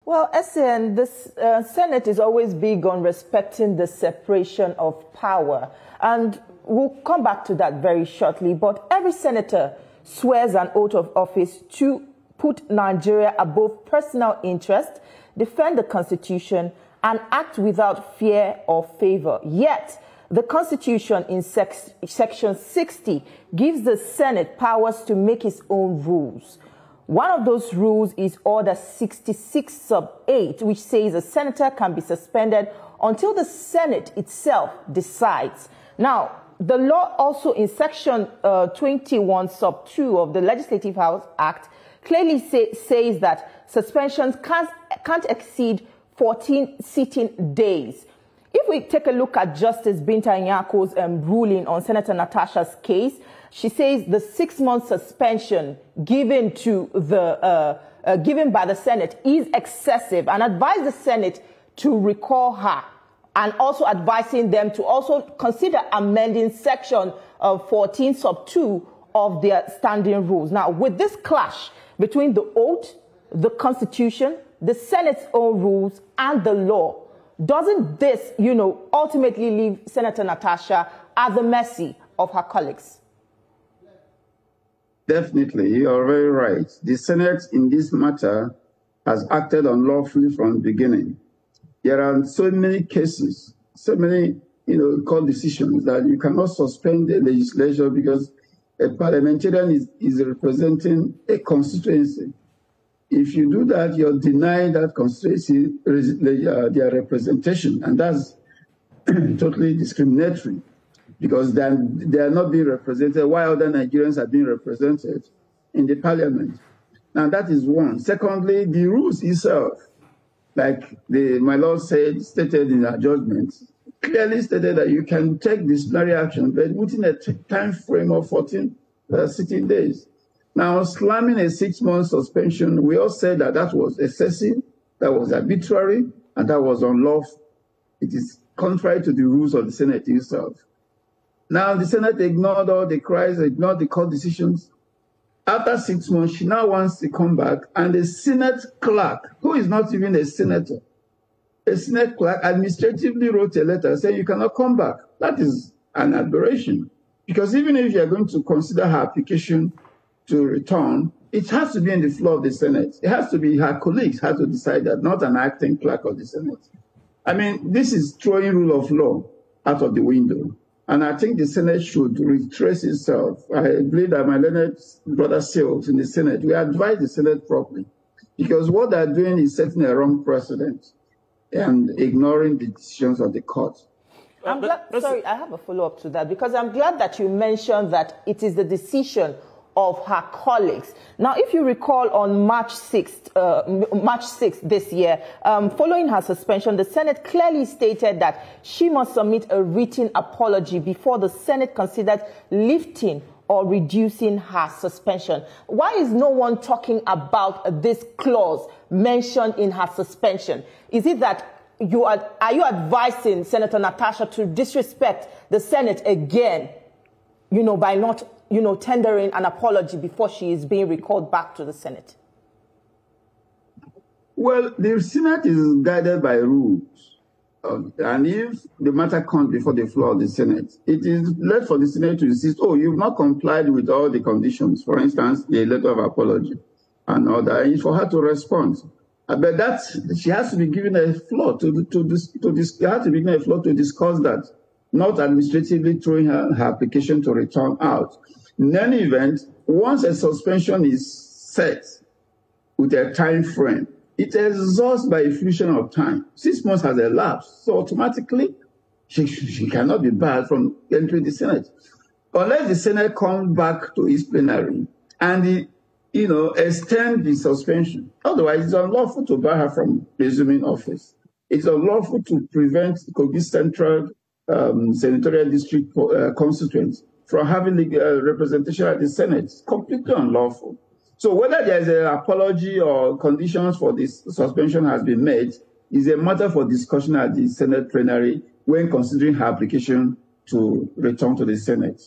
Well, SN, the Senate is always big on respecting the separation of power. And we'll come back to that very shortly. But every senator swears an oath of office to put Nigeria above personal interest, defend the Constitution, and act without fear or favor. Yet, the Constitution in Section 60 gives the Senate powers to make its own rules. One of those rules is Order 66 sub 8, which says a senator can be suspended until the Senate itself decides. Now, the law also in Section 21 sub 2 of the Legislative House Act clearly says that suspensions can't exceed 14 sitting days. If we take a look at Justice Binta Nyako's ruling on Senator Natasha's case, she says the 6-month suspension given by the Senate is excessive, and advised the Senate to recall her, and also advising them to also consider amending Section 14 sub 2 of their standing rules. Now, with this clash between the oath, the Constitution, the Senate's own rules, and the law, doesn't this, ultimately leave Senator Natasha at the mercy of her colleagues? Definitely, you are very right. The Senate in this matter has acted unlawfully from the beginning. There are so many cases, so many, court decisions that you cannot suspend the legislature because a parliamentarian is representing a constituency. If you do that, you're denying that constituency their representation, and that's totally discriminatory because they are not being represented while other Nigerians are being represented in the parliament. Now, that is one. Secondly, the rules itself, like my Lord stated in our judgment, clearly stated that you can take disciplinary action, but within a time frame of 14 sitting days. Now, slamming a 6-month suspension, we all said that that was excessive, that was arbitrary, and that was unlawful. It is contrary to the rules of the Senate itself. Now, the Senate ignored all the cries, ignored the court decisions. After 6 months, she now wants to come back, and the Senate clerk, who is not even a senator, a Senate clerk administratively wrote a letter saying you cannot come back. That is an aberration. Because even if you are going to consider her application to return, it has to be in the floor of the Senate. It has to be her colleagues have to decide that, not an acting clerk of the Senate. I mean, this is throwing rule of law out of the window. And I think the Senate should retrace itself. I believe that my learned brother Sales in the Senate, we advise the Senate properly. Because what they're doing is setting a wrong precedent and ignoring the decisions of the court. I'm glad, sorry, I have a follow-up to that, because I'm glad that you mentioned that it is the decision of her colleagues. Now, if you recall, on March 6th this year, following her suspension, the Senate clearly stated that she must submit a written apology before the Senate considers lifting or reducing her suspension. Why is no one talking about this clause mentioned in her suspension? Is it that are you advising Senator Natasha to disrespect the Senate again, by not tendering an apology before she is being recalled back to the Senate? Well, the Senate is guided by rules. And if the matter comes before the floor of the Senate, it is left for the Senate to insist, you've not complied with all the conditions. For instance, the letter of apology and all that, and for her to respond. But she has to be given a floor to discuss that, not administratively throwing her application to return out. In any event, once a suspension is set with a time frame, it exhausts by a fusion of time. 6 months has elapsed, so automatically she cannot be barred from entering the Senate. Unless the Senate comes back to its plenary and extend the suspension. Otherwise, it's unlawful to bar her from resuming office. It's unlawful to prevent Kogi Central Senatorial District constituents from having representation at the Senate. It's completely unlawful. So whether there's an apology or conditions for this suspension has been made is a matter for discussion at the Senate plenary when considering her application to return to the Senate.